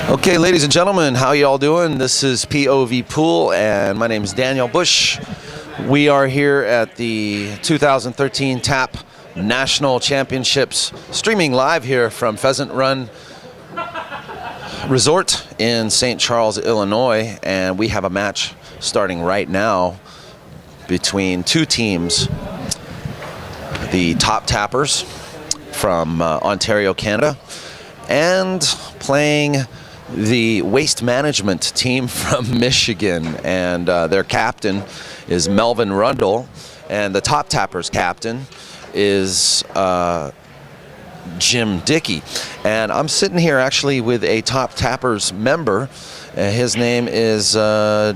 Okay, ladies and gentlemen, how you all doing? This is POVPOOL, and my name is Daniel Busch. We are here at the 2013 TAP National Championships, streaming live here from Pheasant Run Resort in St. Charles, Illinois, and we have a match starting right now between two teams. The Top Tappers from Ontario, Canada, and playing the Waste Management team from Michigan, and their captain is Melvin Rundle, and the Top Tappers captain is Jim Dickey. And I'm sitting here actually with a Top Tappers member. His name is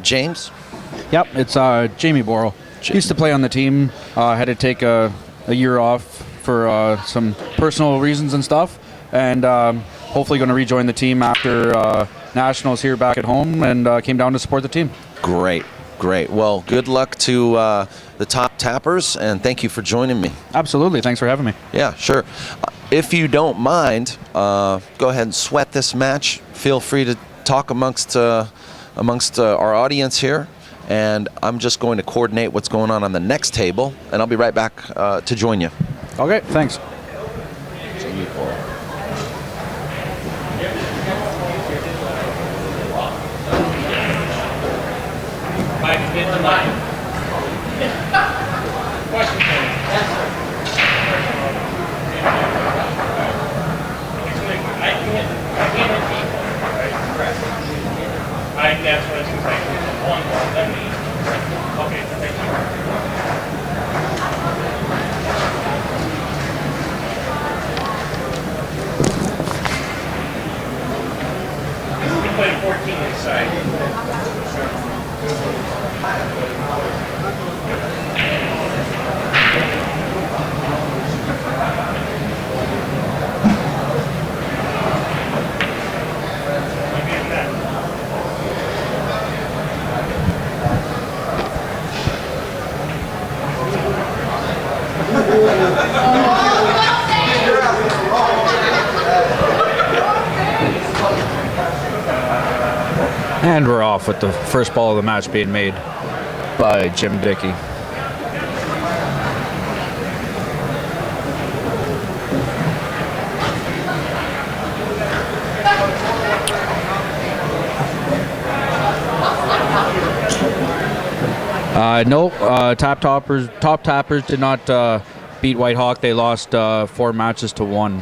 James. Yep, it's Jamie Burro. Used to play on the team. Had to take a year off for some personal reasons and stuff, and hopefully going to rejoin the team after Nationals here back at home, and came down to support the team. Great, great. Well, good luck to the Top Tappers, and thank you for joining me. Absolutely, thanks for having me. Yeah, sure. If you don't mind, go ahead and sweat this match. Feel free to talk amongst our audience here, and I'm just going to coordinate what's going on the next table, and I'll be right back to join you. Okay, thanks. That's what it's going to take. One ball, that means. Okay, thank you. We played 14 inside. And we're off with the first ball of the match being made by Jim Dickey. No, Top Tappers did not beat White Hawk. They lost 4 matches to 1.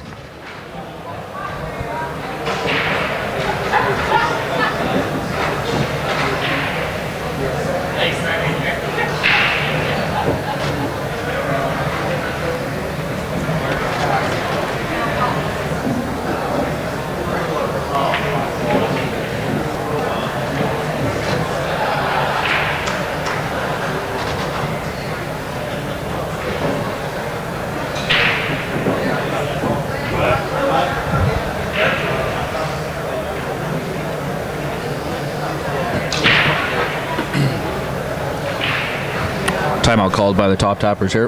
Timeout called by the Top Tappers here.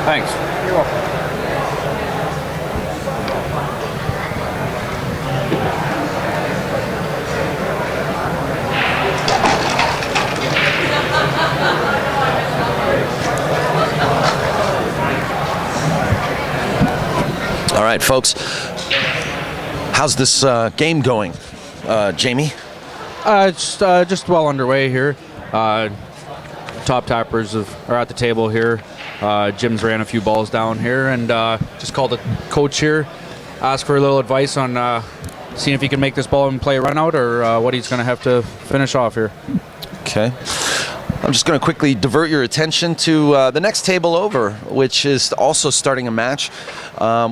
Thanks. You're welcome. All right, folks. How's this game going, Jamie? It's just well underway here. Top Tappers are at the table here. Jim's ran a few balls down here, and just called the coach here, asked for a little advice on seeing if he can make this ball and play a run out, or what he's going to have to finish off here. Okay. I'm just going to quickly divert your attention to the next table over, which is also starting a match.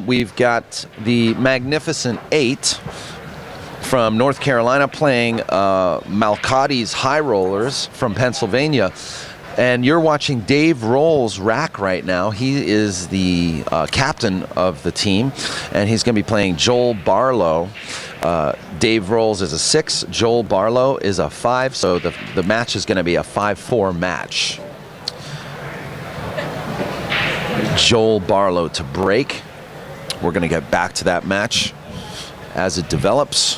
We've got the Magnificent 8 from North Carolina playing Malcotti's High Rollers from Pennsylvania. And you're watching Dave Roll's rack right now. He is the captain of the team, and he's going to be playing Joel Barlowe. Dave Rolls is a 6, Joel Barlowe is a 5, so the match is going to be a 5-4 match. Joel Barlowe to break. We're going to get back to that match as it develops.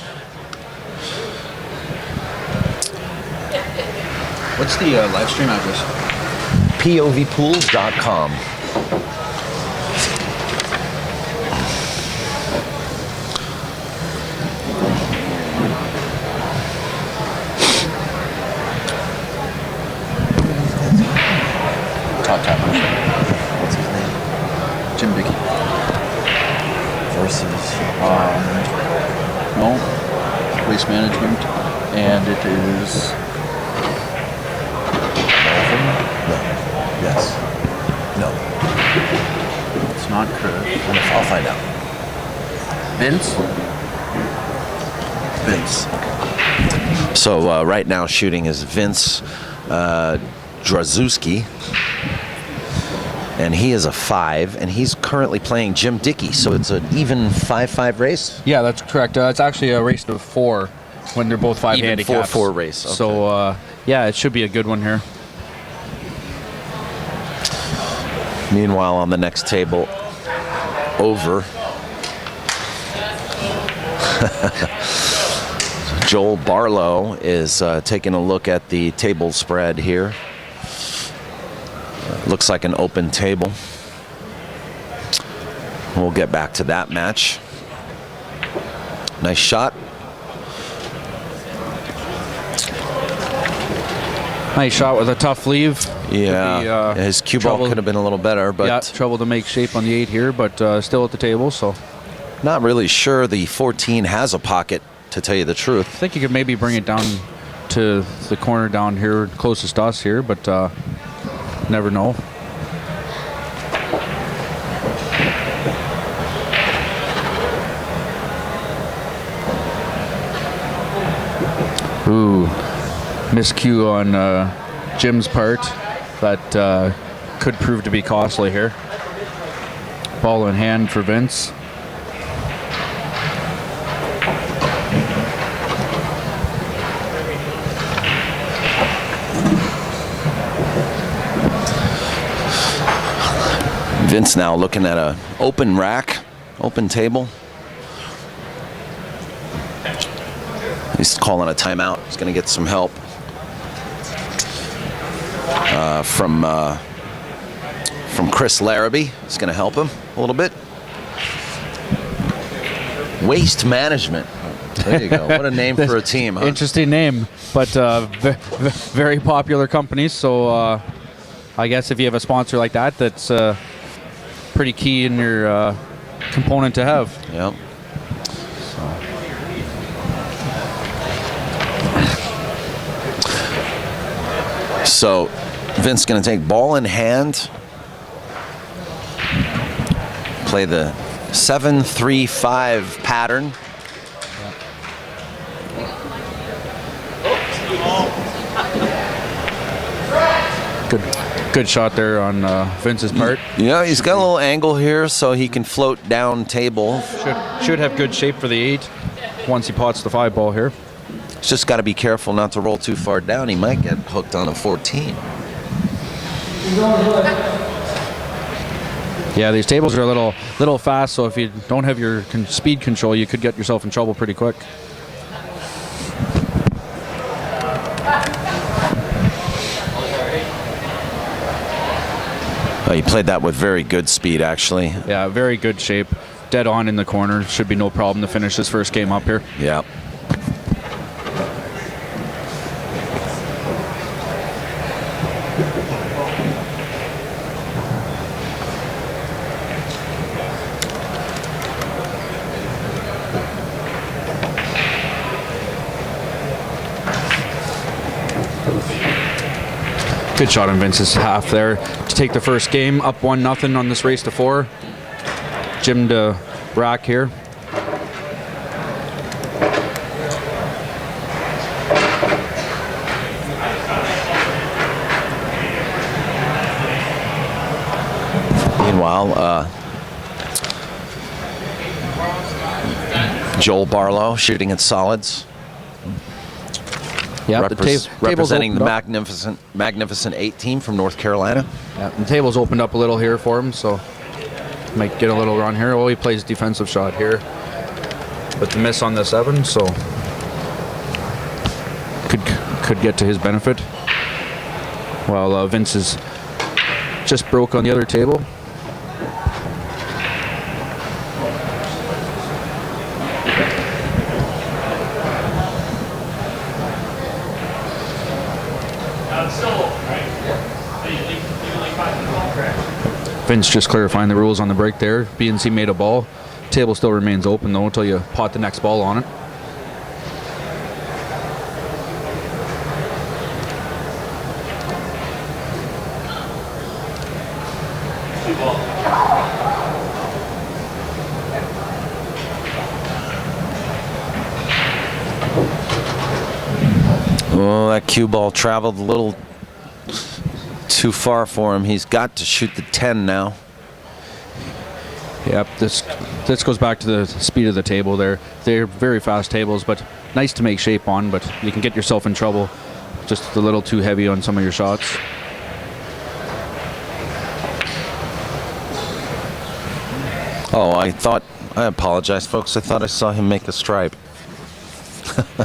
What's the live stream address? POVPOOL.com. Top tapper. What's his name? Jim Dickey. Versus No. Waste management. And it is. no. Yes. No. It's not Chris. I'll find out. Vince? Vince. So right now shooting is Vince Drozdzewski. And he is a 5, and he's currently playing Jim Dickey. So it's an even 5-5 race? Yeah, that's correct. It's actually a race to 4 when they're both 5 Even handicaps. 4-4 race. Okay. So, yeah, it should be a good one here. Meanwhile, on the next table over, Joel Barlowe is taking a look at the table spread here. Looks like an open table. We'll get back to that match. Nice shot. Nice shot with a tough leave. Yeah, his cue ball trouble- could have been a little better, but Yeah, trouble to make shape on the 8 here, but still at the table, so. not really sure the 14 has a pocket, to tell you the truth. I think you could maybe bring it down to the corner down here, closest to us here, but never know. Ooh, miscue on Jim's part. That could prove to be costly here. Ball in hand for Vince. Vince now looking at a open rack, open table. He's calling a timeout. He's going to get some help from Chris Larrabee. He's going to help him a little bit. Waste Management. There you go. What a name for a team, huh? Interesting name, but very popular company. So I guess if you have a sponsor like that, that's pretty key in your component to have. Yep. So Vince going to take ball in hand, play the 7-3-5 pattern. Good shot there on Vince's part. Yeah, he's got a little angle here so he can float down table. Should have good shape for the 8 once he pots the 5 ball here. He's just got to be careful not to roll too far down. He might get hooked on a 14. Yeah, these tables are a little fast, so if you don't have your speed control, you could get yourself in trouble pretty quick. He played that with very good speed, actually. Yeah, very good shape. Dead on in the corner. Should be no problem to finish this first game up here. Yeah. Good shot on Vince's half there to take the first game up 1-0 on this race to 4. Jim to rack here. Meanwhile, Joel Barlowe shooting at solids. Yeah, Representing the magnificent 8 team from North Carolina. Yeah, the table's opened up a little here for him, so Might get a little run here. Oh, he plays defensive shot here with the miss on the 7, so could get to his benefit. While Vince is just broke on the other table. Vince just clarifying the rules on the break there. BNC made a ball. Table still remains open though until you pot the next ball on it. Oh, that cue ball traveled a little too far for him. He's got to shoot the 10 now. Yep, this goes back to the speed of the table there. They're very fast tables, but nice to make shape on, but you can get yourself in trouble just a little too heavy on some of your shots. Oh, I apologize, folks. I thought I saw him make a stripe.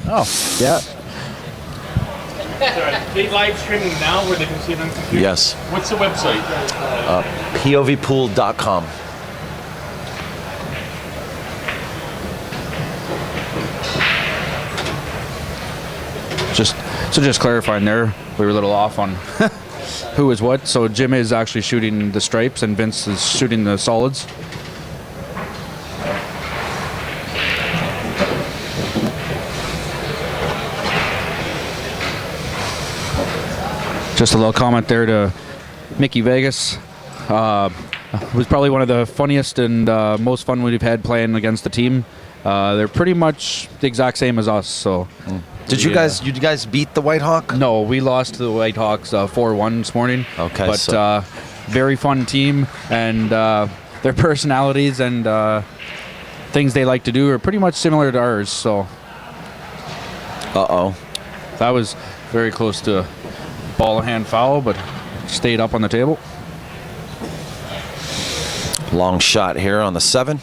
Oh, yeah. Are they live streaming now where they can see it on computer? Yes. What's the website? POVPOOL.com. Just clarifying there, we were a little off on who is what. So Jim is actually shooting the stripes and Vince is shooting the solids. Just a little comment there to Mickey Vegas. It was probably one of the funniest and most fun we've had playing against the team. They're pretty much the exact same as us. So, Did you guys beat the White Hawk? No, we lost to the White Hawks 4-1 this morning. Okay, but very fun team, and their personalities and things they like to do are pretty much similar to ours. So, that was very close to a ball hand foul, but stayed up on the table. Long shot here on the 7.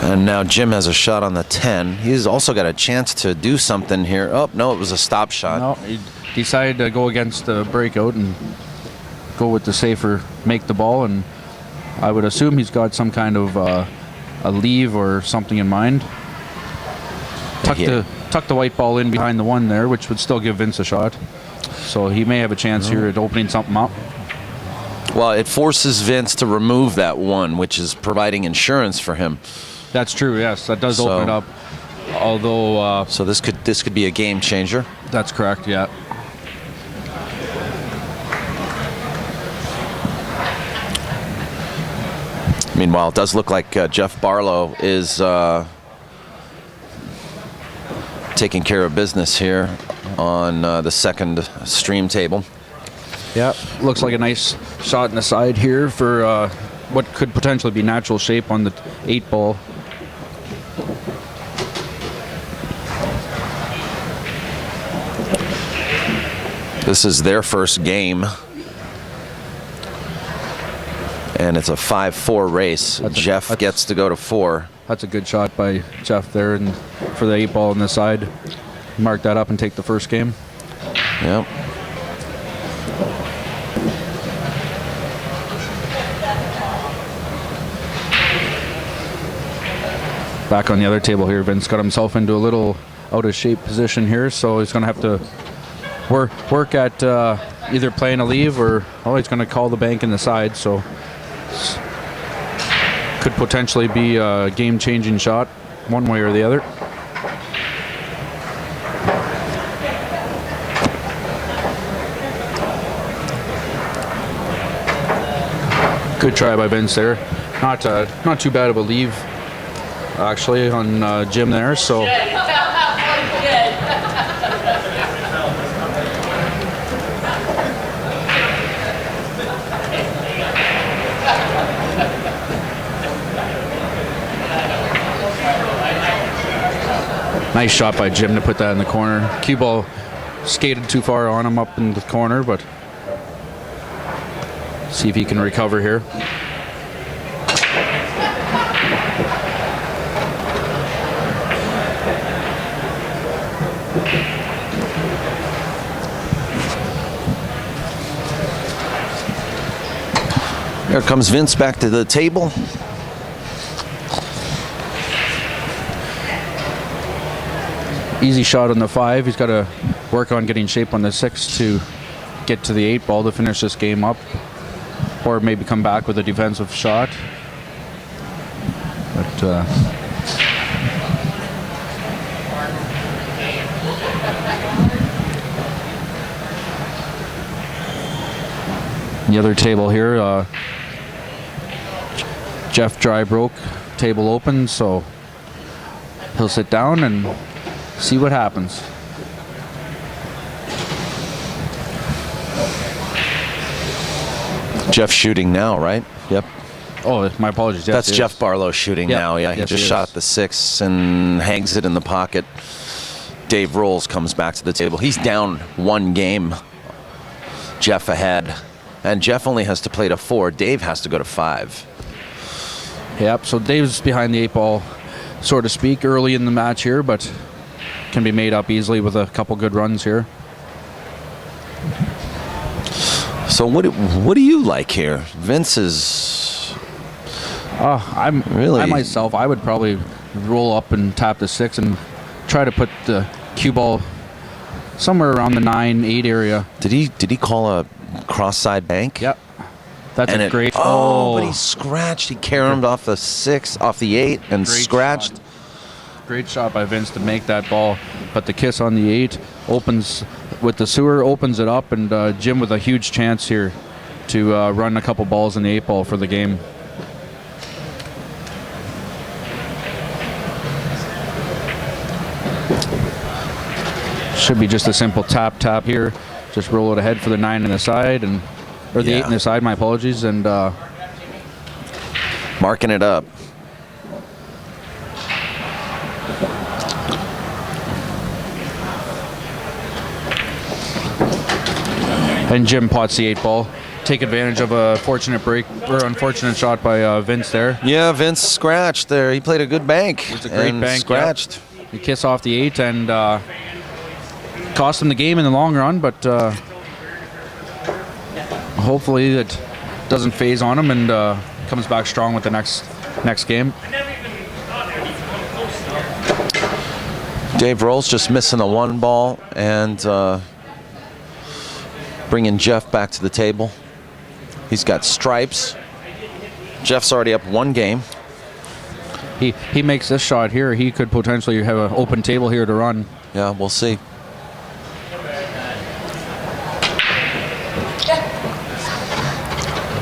And now Jim has a shot on the 10. He's also got a chance to do something here. Oh, no, it was a stop shot. No, he decided to go against the breakout and go with the safer, make the ball, and I would assume he's got some kind of a leave or something in mind. Tuck the white ball in behind the 1 there, which would still give Vince a shot. So he may have a chance here at opening something up. Well, it forces Vince to remove that 1, which is providing insurance for him. That's true, yes. That does open it up. Although... so this could be a game changer. That's correct, yeah. Meanwhile, it does look like Jeff Barlowe is taking care of business here on the second stream table. Yeah, looks like a nice shot in the side here for what could potentially be natural shape on the 8 ball. This is their first game. And it's a 5-4 race. Jeff gets to go to 4. That's a good shot by Jeff there, and for the 8 ball on the side. Mark that up and take the first game. Yep. Back on the other table here, Vince got himself into a little out of shape position here, so he's going to have to work at either playing a leave or he's going to call the bank in the side. So could potentially be a game-changing shot one way or the other. Good try by Vince there. Not too bad of a leave actually on Jim there. So. Nice shot by Jim to put that in the corner. Cue ball skated too far on him up in the corner, but see if he can recover here. Here comes Vince back to the table. Easy shot on the 5. He's got to work on getting shape on the 6 to get to the 8 ball to finish this game up, or maybe come back with a defensive shot. But the other table here, Jeff dry broke, table open, so he'll sit down and see what happens. Jeff shooting now, right? Yep. Oh, my apologies. Yes, That's Jeff Barlowe shooting now. Yeah, he yes, just shot the 6 and hangs it in the pocket. Dave Rolls comes back to the table. He's down 1 game. Jeff ahead. And Jeff only has to play to 4. Dave has to go to 5. Yep, so Dave's behind the 8 ball, so to speak, early in the match here, but can be made up easily with a couple good runs here. So what do you like here? Vince is... I myself, I would probably roll up and tap the 6 and try to put the cue ball somewhere around the 9-8 area. Did he call a cross-side bank? Yep. That's a great... but he scratched. He caromed off the 6, off the 8, and scratched. Shot. Great shot by Vince to make that ball, but the kiss on the 8 opens with the sewer, opens it up, and Jim with a huge chance here to run a couple balls in the 8 ball for the game. Should be just a simple tap here. Just roll it ahead for the 9 in the side, or the 8 in the side, my apologies, and marking it up. And Jim pots the 8 ball. Take advantage of a fortunate break or unfortunate shot by Vince there. Yeah, Vince scratched there. He played a good bank. It's a great bank. Scratched. Yep. He kiss off the 8 and cost him the game in the long run, but hopefully it doesn't phase on him and comes back strong with the next game. Dave Rolls just missing the 1 ball and bringing Jeff back to the table. He's got stripes. Jeff's already up 1 game. He makes this shot here. He could potentially have an open table here to run. Yeah, we'll see.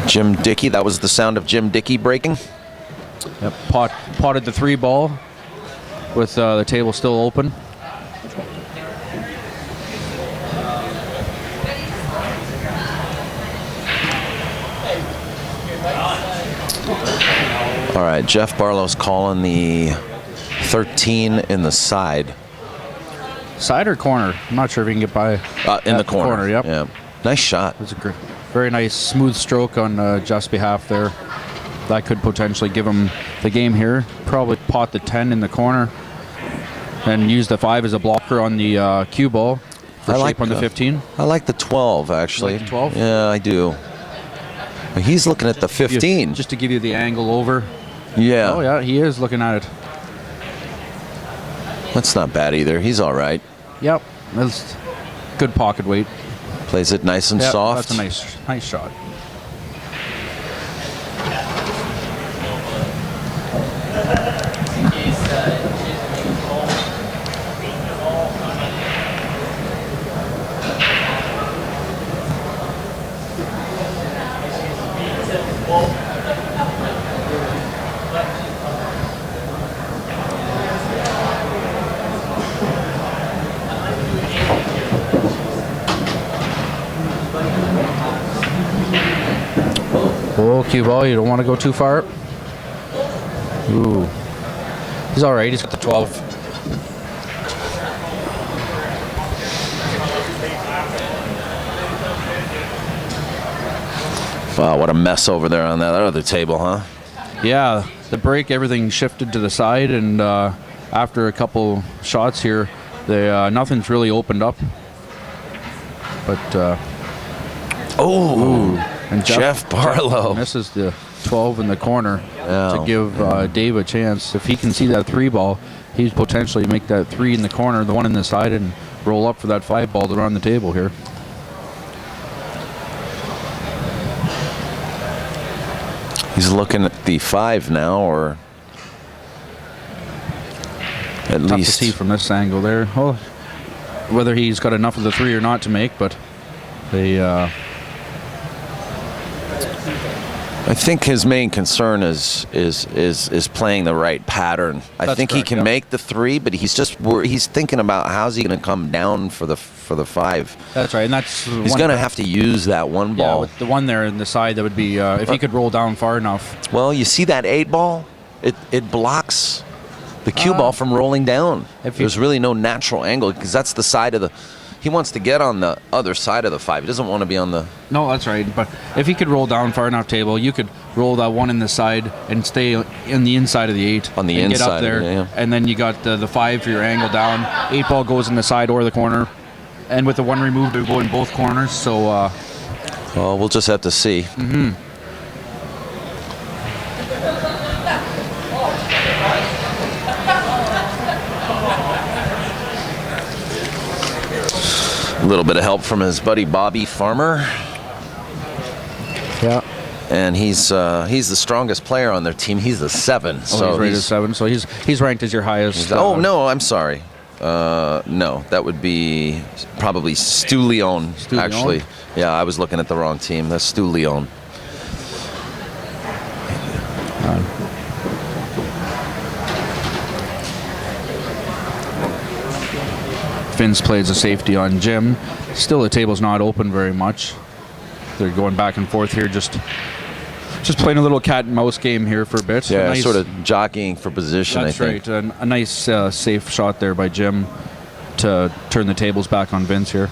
Jim Dickey, that was the sound of Jim Dickey breaking. Yep, potted the 3 ball with the table still open. All right, Jeff Barlow's calling the 13 in the side. Side or corner? I'm not sure if he can get by. In the corner. Yep. Yeah. Nice shot. It was a very nice smooth stroke on Jeff's behalf there. That could potentially give him the game here. Probably pot the 10 in the corner and use the 5 as a blocker on the cue ball for shape on the 15. I like the 12, actually. You like the 12? Yeah, I do. He's looking at the 15. Just to give you the angle over. Yeah. Oh, yeah, he is looking at it. That's not bad either. He's all right. Yep. That's good pocket weight. Plays it nice and soft. That's a nice shot. Oh, cue ball, you don't want to go too far. Ooh. He's all right, he's got the 12. Wow, what a mess over there on that other table, huh? Yeah, the break, everything shifted to the side, and after a couple shots here, nothing's really opened up. But and Jeff Barlowe misses the 12 in the corner to give Dave a chance. If he can see that 3 ball, he's potentially make that 3 in the corner, the one in the side, and roll up for that 5 ball to run the table here. He's looking at the 5 now, or at Tough least to see from this angle there. Well, whether he's got enough of the 3 or not to make, but they. I think his main concern is playing the right pattern. I think he can make the 3, but he's thinking about how's he going to come down for the 5. That's right, and he's going to have to use that 1 ball. Yeah, with the one there in the side, that would be if he could roll down far enough. Well, you see that 8 ball? It blocks the cue ball from rolling down. There's really no natural angle because that's the side of the. He wants to get on the other side of the 5. He doesn't want to be on the. No, that's right. But if he could roll down far enough table, you could roll that 1 in the side and stay in the inside of the 8. On the and inside, get up there, yeah. And then you got the 5 for your angle down. 8 ball goes in the side or the corner, and with the 1 removed, it would go in both corners. So. Well, we'll just have to see. Mm-hmm. A little bit of help from his buddy Bobby Farmer. Yeah. And he's the strongest player on their team. He's the 7. So he's rated 7. So he's ranked as your highest. No, I'm sorry. No, that would be probably Stu Leon. Actually, yeah, I was looking at the wrong team. That's Stu Leon. Vince plays a safety on Jim. Still, the table's not open very much. They're going back and forth here, just playing a little cat and mouse game here for a bit. Yeah, sort of jockeying for position. That's I think. right. A nice safe shot there by Jim to turn the tables back on Vince here.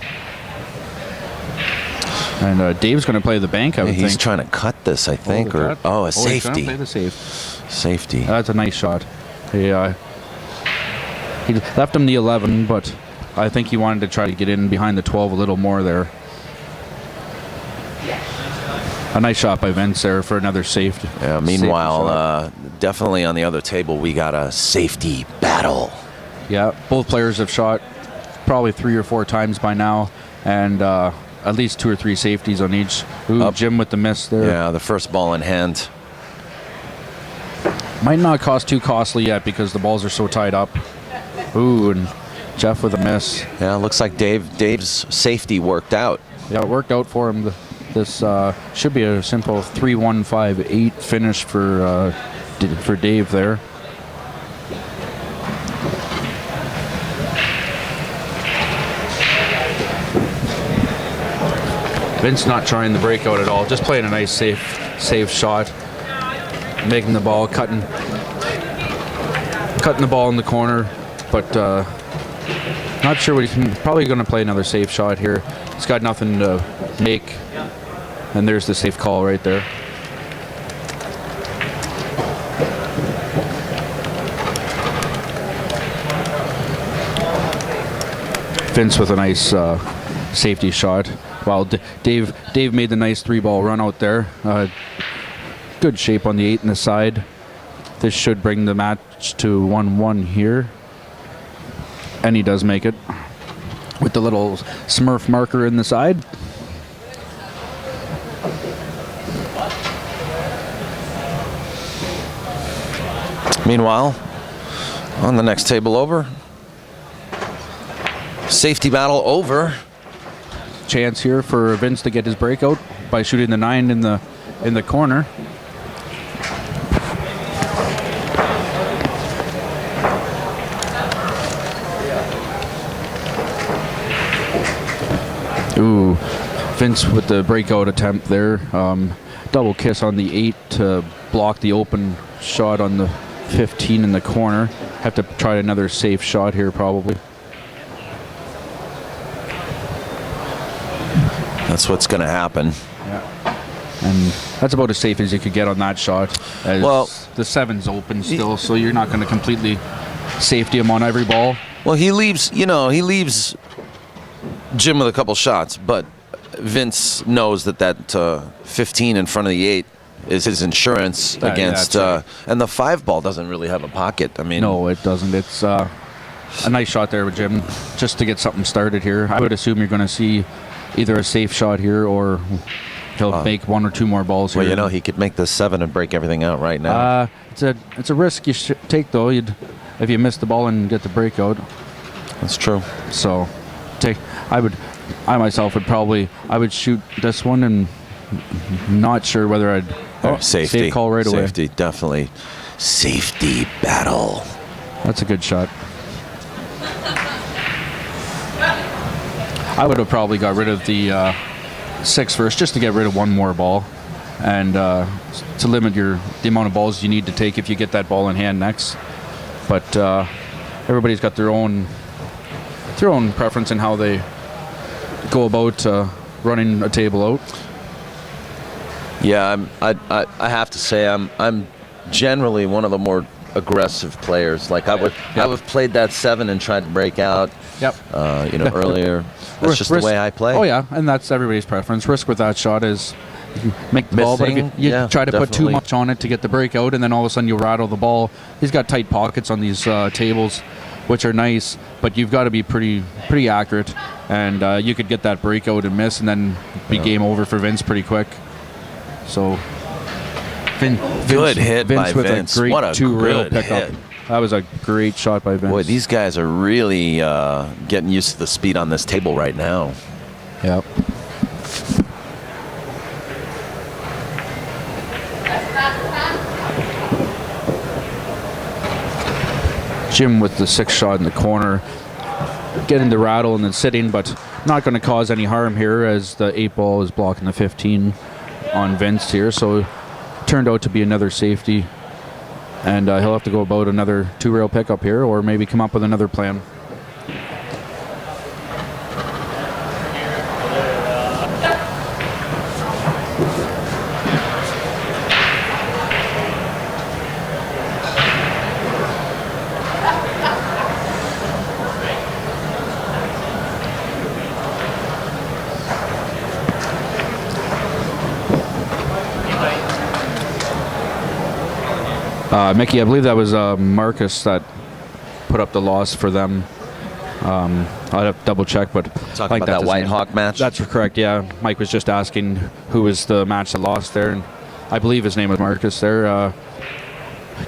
And Dave's going to play the bank, I would think. He's trying to cut this, I think, a safety. He's trying to play the safe. Safety. That's a nice shot. He left him the 11, but I think he wanted to try to get in behind the 12 a little more there. A nice shot by Vince there for another safety. Yeah, meanwhile, definitely on the other table, we got a safety battle. Yeah, both players have shot probably 3 or 4 times by now, and at least 2 or 3 safeties on each. Ooh, Jim with the miss there. Yeah, the first ball in hand. Might not cost too costly yet because the balls are so tied up. Ooh, and Jeff with a miss. Yeah, looks like Dave's safety worked out. Yeah, it worked out for him. This should be a simple 3-1-5-8 finish for Dave there. Vince not trying the breakout at all, just playing a nice safe shot, making the ball, cutting the ball in the corner, but not sure what he's probably going to play another safe shot here. He's got nothing to make, and there's the safe call right there. Vince with a nice safety shot. While Dave made the nice 3-ball run out there. Good shape on the 8 in the side. This should bring the match to 1-1 here. And he does make it with the little Smurf marker in the side. Meanwhile, on the next table over, safety battle over. Chance here for Vince to get his breakout by shooting the 9 in the corner. Ooh, Vince with the breakout attempt there. Double kiss on the 8 to block the open shot on the 15 in the corner. Have to try another safe shot here probably. That's what's going to happen. Yeah. And that's about as safe as you could get on that shot. As Well, the 7's open still, so you're not going to completely safety him on every ball. Well, he leaves Jim with a couple shots, but Vince knows that 15 in front of the 8 is his insurance against, that's right. and the 5 ball doesn't really have a pocket. I mean, No, it doesn't. It's a nice shot there with Jim, just to get something started here. I would assume you're going to see either a safe shot here or he'll make 1 or 2 more balls here. well, he could make the 7 and break everything out right now. It's a risk you should take though. If you miss the ball and get the breakout. That's true. So, I myself would shoot this one, and not sure whether I'd Safety. safe call right away. Safety, definitely. Safety battle. That's a good shot. I would have probably got rid of the 6 first, just to get rid of 1 more ball, and to limit the amount of balls you need to take if you get that ball in hand next. But everybody's got their own preference in how they go about running a table out. Yeah, I have to say I'm generally one of the more aggressive players. Like I would have played that 7 and tried to break out. Yep. Earlier. That's just the way I play. Oh yeah, and that's everybody's preference. Risk with that shot is you make the ball, but if you try to put too much on it to get the breakout, and then all of a sudden you rattle the ball. He's got tight pockets on these tables, which are nice, but you've got to be pretty accurate, and you could get that breakout and miss, and then be game over for Vince pretty quick. So, Good hit by with Vince. A great What a 2-rail good pickup. hit. That was a great shot by Vince. Boy, these guys are really getting used to the speed on this table right now. Yep. Jim with the 6 shot in the corner, getting the rattle and then sitting, but not going to cause any harm here as the 8 ball is blocking the 15 on Vince here. So turned out to be another safety, and he'll have to go about another 2-rail pickup here, or maybe come up with another plan. Mickey, I believe that was Marcus that put up the loss for them. I'd have to double check, but Talking about that White Hawk match? That's correct, yeah. Mike was just asking who was the match that lost there, and I believe his name was Marcus there.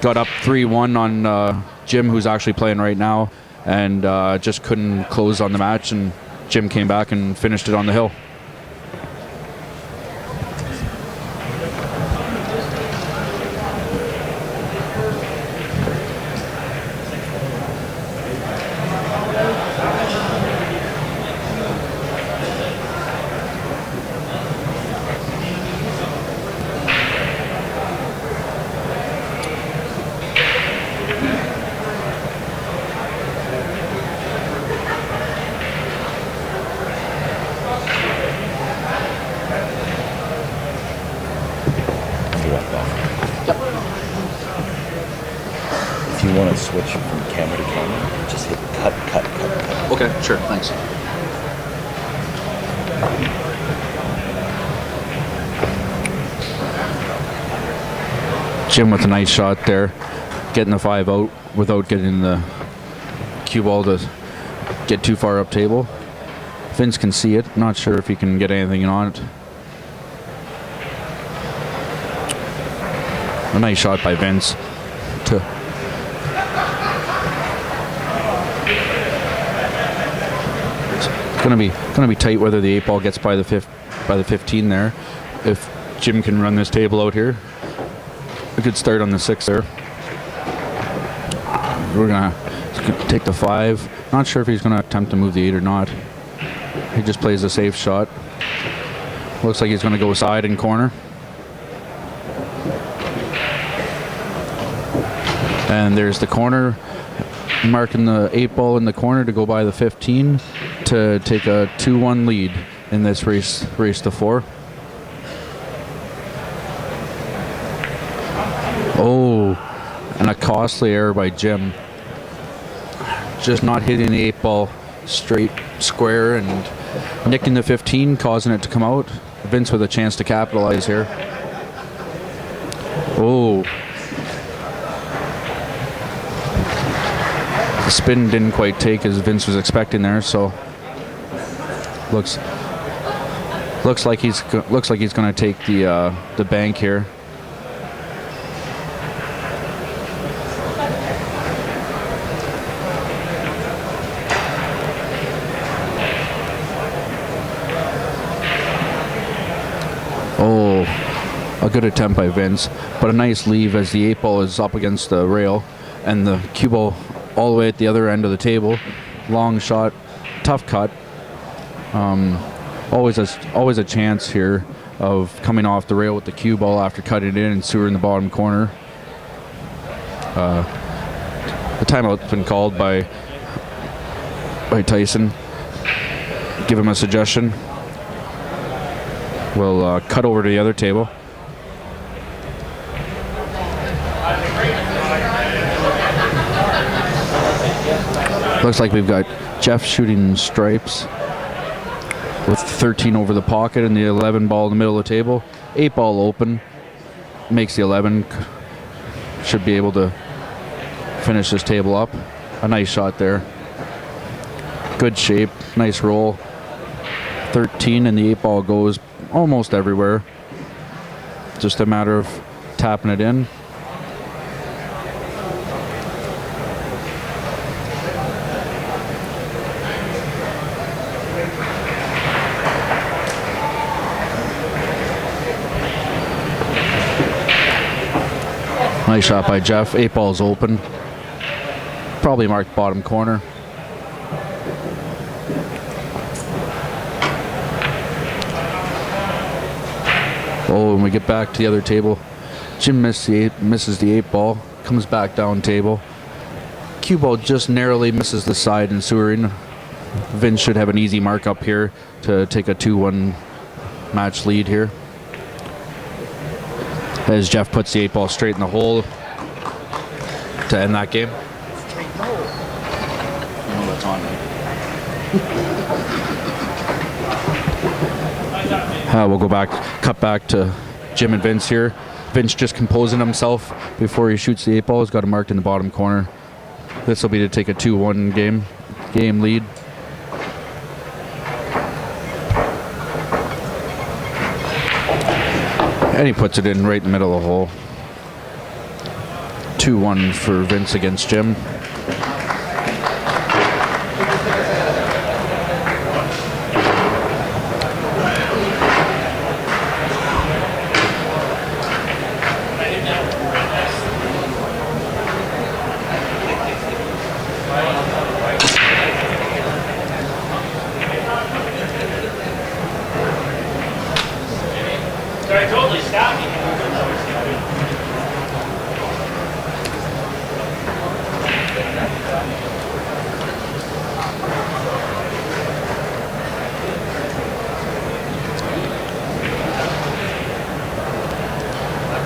Got up 3-1 on Jim, who's actually playing right now, and just couldn't close on the match, and Jim came back and finished it on the hill. If you want to switch from camera to camera, just hit cut. Okay, sure, thanks. Jim with a nice shot there, getting the 5 out without getting the cue ball to get too far up table. Vince can see it, not sure if he can get anything on it. A nice shot by Vince. It's gonna be tight whether the 8 ball gets by the 15 there. If Jim can run this table out here, a good start on the 6 there. We're gonna take the 5. Not sure if he's gonna attempt to move the 8 or not. He just plays a safe shot. Looks like he's gonna go side and corner. And there's the corner, marking the 8 ball in the corner to go by the 15 to take a 2-1 lead in this race to 4. Oh, and a costly error by Jim. Just not hitting the 8-ball straight square and nicking the 15, causing it to come out. Vince with a chance to capitalize here. Oh. The spin didn't quite take as Vince was expecting there, so looks like he's going to take the bank here. Oh, a good attempt by Vince, but a nice leave as the 8-ball is up against the rail and the cue ball all the way at the other end of the table. Long shot, tough cut. Always a chance here of coming off the rail with the cue ball after cutting it in and sewer in the bottom corner. The timeout's been called by Tyson. Give him a suggestion. We'll cut over to the other table. Looks like we've got Jeff shooting stripes with 13 over the pocket and the 11 ball in the middle of the table. 8-ball open, makes the 11. Should be able to finish this table up. A nice shot there. Good shape, nice roll. 13 and the 8-ball goes almost everywhere. Just a matter of tapping it in. Nice shot by Jeff. 8-ball's open. Probably marked bottom corner. Oh, when we get back to the other table, Jim misses the 8-ball. Comes back down table. Cue ball just narrowly misses the side and sewering. Vince should have an easy mark up here to take a 2-1 match lead here. As Jeff puts the 8-ball straight in the hole to end that game. That's on me. We'll cut back to Jim and Vince here. Vince just composing himself before he shoots the 8-ball. He's got it marked in the bottom corner. This will be to take a 2-1 game lead. And he puts it in right in the middle of the hole. 2-1 for Vince against Jim. I totally stopped you.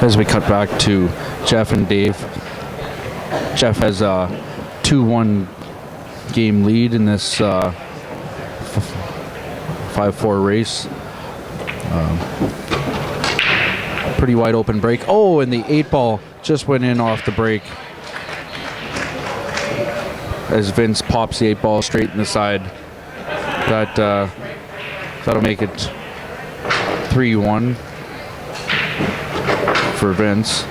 As we cut back to Jeff and Dave, Jeff has a 2-1 game lead in this 5-4 race. Pretty wide open break. Oh, and the 8-ball just went in off the break as Vince pops the 8-ball straight in the side. That'll make it 3-1 for Vince.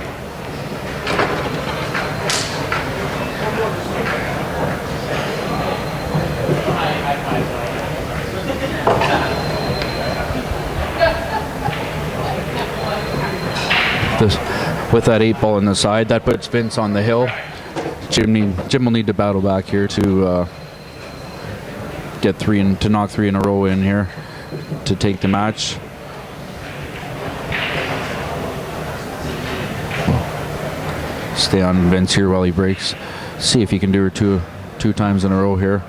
With that 8-ball in the side, that puts Vince on the hill. Jim will need to battle back here to get to knock 3 in a row in here to take the match. Stay on Vince here while he breaks. See if he can do it two times in a row here.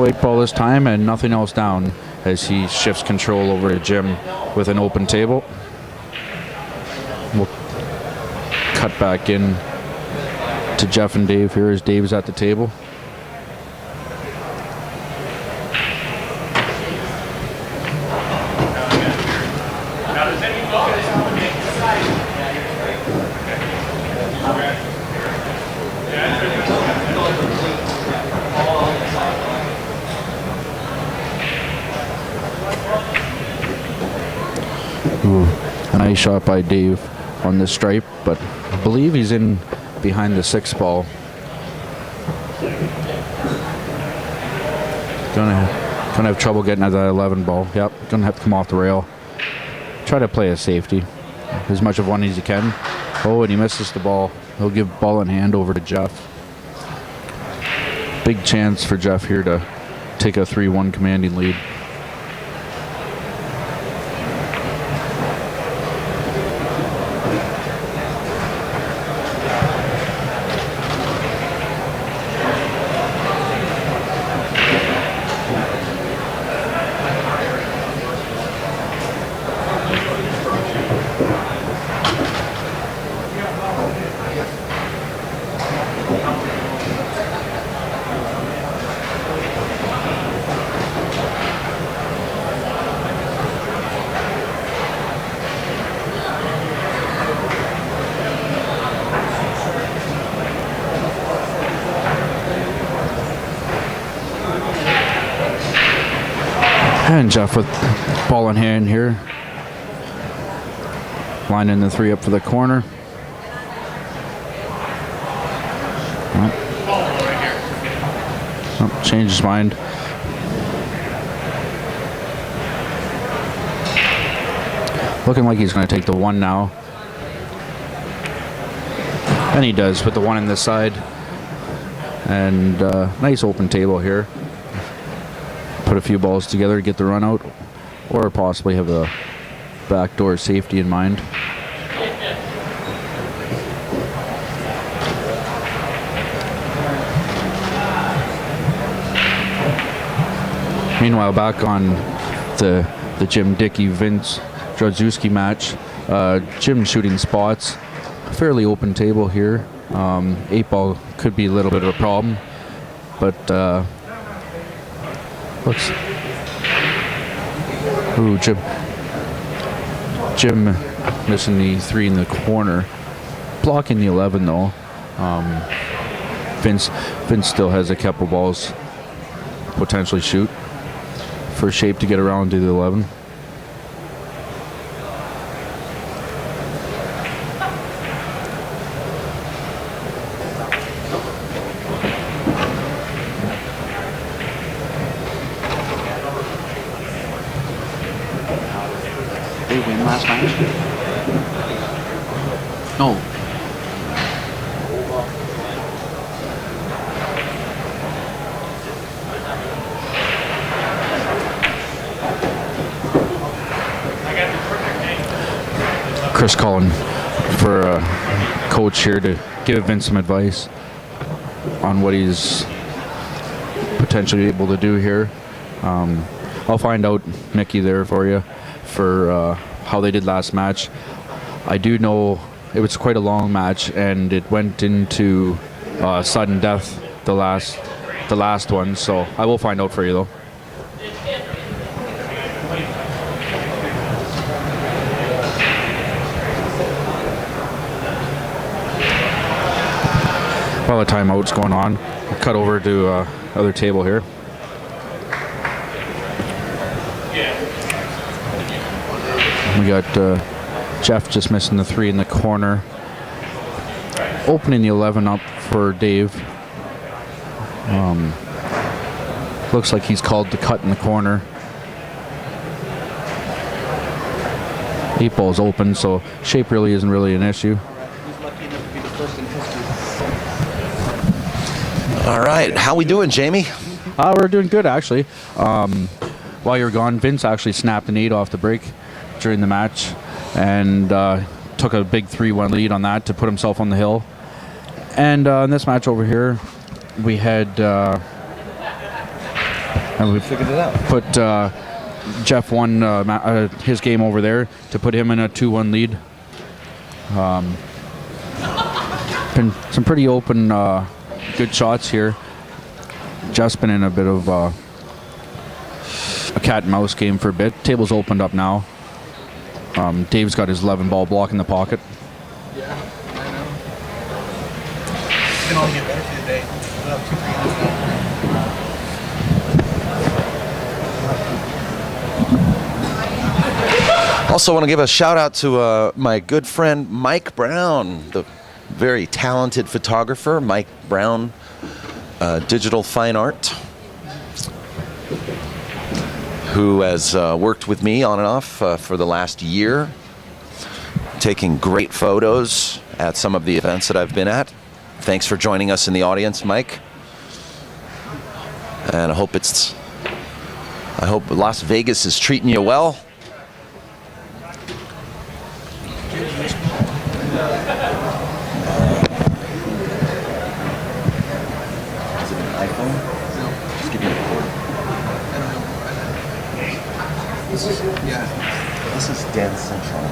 No 8-ball this time, and nothing else down as he shifts control over to Jim with an open table. We'll cut back in to Jeff and Dave here as Dave's at the table. Ooh, a nice shot by Dave on the stripe, but I believe he's in behind the 6-ball. Gonna have trouble getting at that 11-ball. Yep, gonna have to come off the rail. Try to play a safety, as much of one as he can. Oh, and he misses the ball. He'll give ball in hand over to Jeff. Big chance for Jeff here to take a 3-1 commanding lead. And Jeff with ball in hand here. Lining the 3 up for the corner. Oh, changed his mind. Looking like he's going to take the 1 now. And he does with the 1 in this side. And nice open table here. Put a few balls together to get the run out, or possibly have a backdoor safety in mind. Meanwhile, back on the Jim Dickey Vince Drozdzewski match, Jim shooting spots, fairly open table here. 8-ball could be a little bit of a problem, but looks. Ooh, Jim missing the 3 in the corner, blocking the 11 though. Vince still has a couple balls potentially shoot for shape to get around to the 11. They win last match? No. Chris calling for a coach here to give Vince some advice on what he's potentially able to do here. I'll find out, Mickey, there for you for how they did last match. I do know it was quite a long match, and it went into sudden death the last one. So I will find out for you though. While the timeout's going on, we'll cut over to other table here. We got Jeff just missing the 3 in the corner. Opening the 11 up for Dave. Looks like he's called the cut in the corner. 8-ball's open, so shape really isn't really an issue. All right, how we doing, Jamie? We're doing good, actually. While you were gone, Vince actually snapped an 8 off the break during the match and took a big 3-1 lead on that to put himself on the hill. And in this match over here, we had And we figured it out. put Jeff won his game over there to put him in a 2-1 lead. Been some pretty open, good shots here. Jeff's been in a bit of a cat and mouse game for a bit. Table's opened up now. Dave's got his 11 ball block in the pocket. Yeah, I know. It's going to only get better for the day. We'll have 2-3 now. Also want to give a shout out to my good friend Mike Brown, the very talented photographer. Mike Brown, Digital Fine Art, who has worked with me on and off for the last year, taking great photos at some of the events that I've been at. Thanks for joining us in the audience, Mike. And I hope Las Vegas is treating you well. This is Dance Central.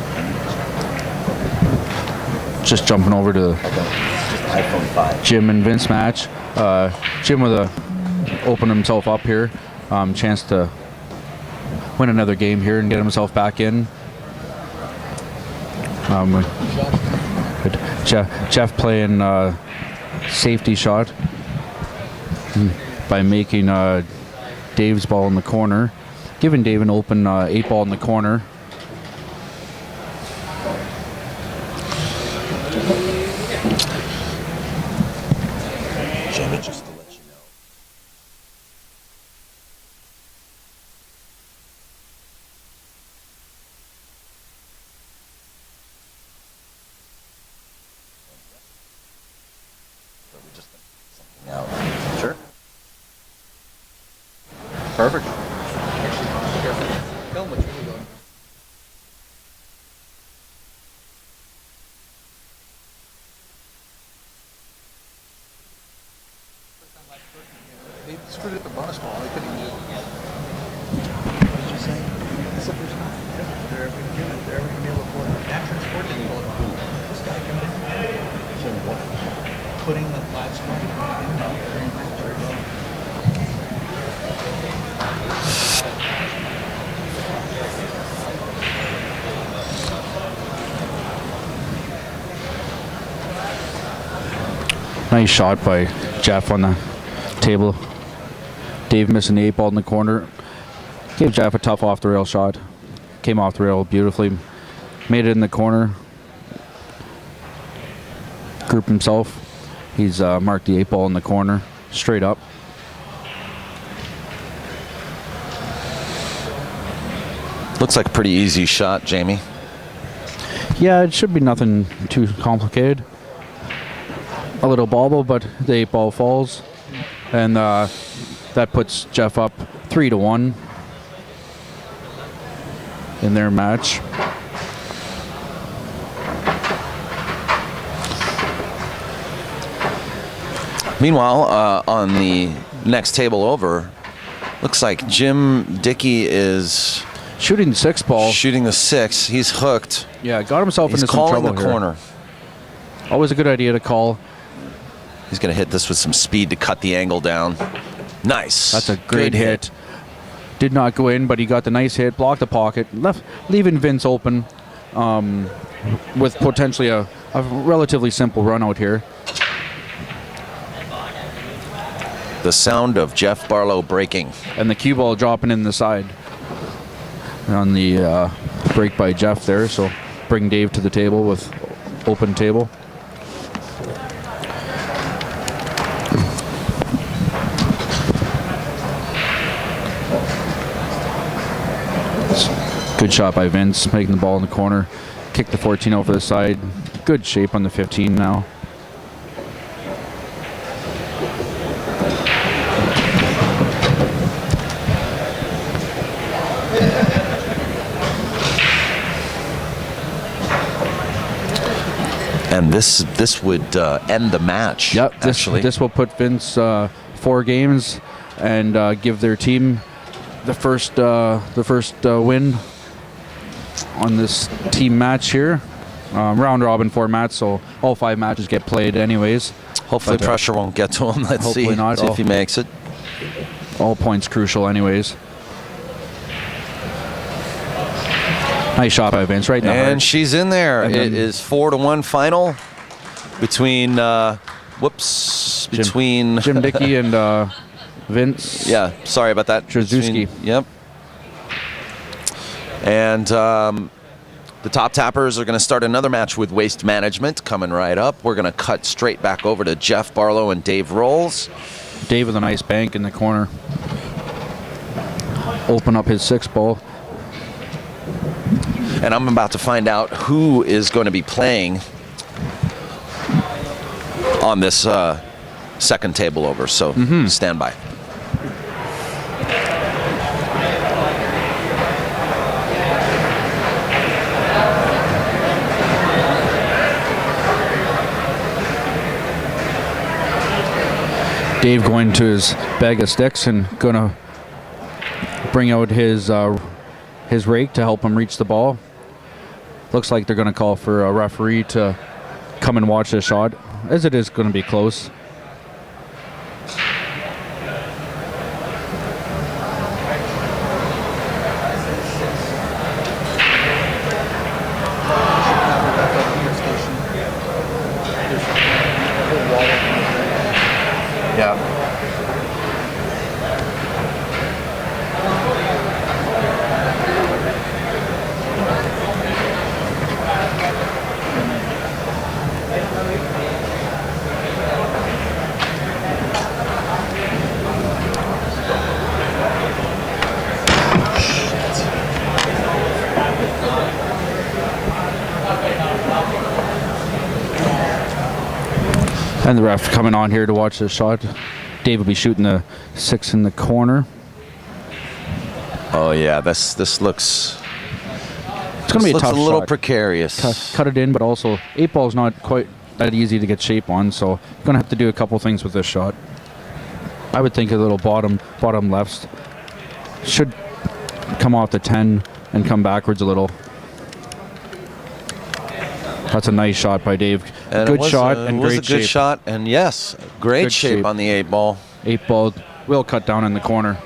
Just jumping over to Just iPhone 5. Jim and Vince match. Jim with open himself up here. Chance to win another game here and get himself back in. Jeff playing safety shot by making Dave's ball in the corner. Giving Dave an open 8 ball in the corner. Jamie, just to let you know. Or we just something out. Sure. Perfect. Film what's really going on. They screwed up the bonus ball. They couldn't even do it. What did you say? It's the first time. They're ever going to do it. They're ever going to be able to afford it. That transporting it. This guy coming in. So what? Putting the flat spot in very much. Nice shot by Jeff on the table. Dave missing the 8 ball in the corner. Gave Jeff a tough off the rail shot. Came off the rail beautifully. Made it in the corner. Grouped himself. He's marked the 8 ball in the corner. Straight up. Looks like a pretty easy shot, Jamie. Yeah, it should be nothing too complicated. A little bobble, but the 8 ball falls. And that puts Jeff up 3-1 in their match. Meanwhile, on the next table over, looks like Jim Dickey is Shooting the 6 ball. shooting the 6. He's hooked. Yeah, got himself He's into some calling trouble the here. corner. Always a good idea to call. He's going to hit this with some speed to cut the angle down. Nice. That's a great Good hit. Did not go in, but he got the nice hit, blocked the pocket, leaving Vince open with potentially a relatively simple run out here. The sound of Jeff Barlowe breaking. And the cue ball dropping in the side on the break by Jeff there. So bring Dave to the table with open table. Good shot by Vince, making the ball in the corner. Kick the 14 over the side. Good shape on the 15 now. And this would end the match. Yep, actually. this will put Vince 4 games and give their team the first win on this team match here. Round robin format, so all 5 matches get played anyways. Hopefully pressure won't get to him. Let's see, not. see if he makes it. All points crucial anyways. Nice shot by Vince right now. And she's in there. It is 4-1 final between between Jim Dickey and Vince. Yeah, sorry about that. Drozdzewski. Yep. And the top tappers are going to start another match with Waste Management coming right up. We're going to cut straight back over to Jeff Barlowe and Dave Rolls. Dave with a nice bank in the corner. Open up his 6-ball. And I'm about to find out who is going to be playing on this second table over. So stand by. Dave going to his bag of sticks and gonna bring out his rake to help him reach the ball. Looks like they're gonna call for a referee to come and watch this shot, as it is gonna be close. Yeah. And the ref coming on here to watch this shot. Dave will be shooting the 6 in the corner. Oh yeah, this looks. It's going to be a tough a little shot. precarious. Cut it in, but also 8-ball is not quite that easy to get shape on, so you're going to have to do a couple things with this shot. I would think a little bottom left. Should come off the 10 and come backwards a little. That's a nice shot by Dave. And good shot and great shape. Good shot, and yes, great Good shape shape. on the 8-ball. 8-ball will cut down in the corner.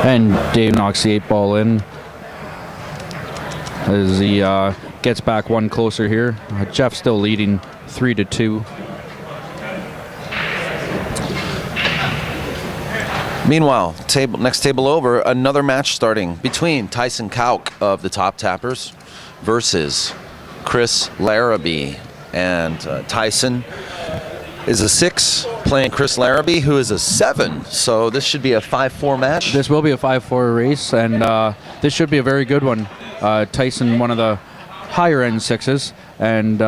And Dave knocks the 8-ball in as he gets back one closer here. Jeff still leading 3-2. Meanwhile, next table over, another match starting between Tyson Kauk of the Top Tappers versus Chris Larrabee. And Tyson is a 6, playing Chris Larrabee, who is a 7. So this should be a 5-4 match. This will be a 5-4 race, and this should be a very good one. Tyson, one of the higher-end 6s, and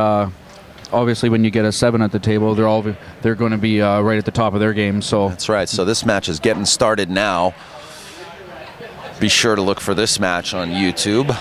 obviously when you get a 7 at the table, they're going to be right at the top of their game. So That's right. So this match is getting started now. Be sure to look for this match on YouTube.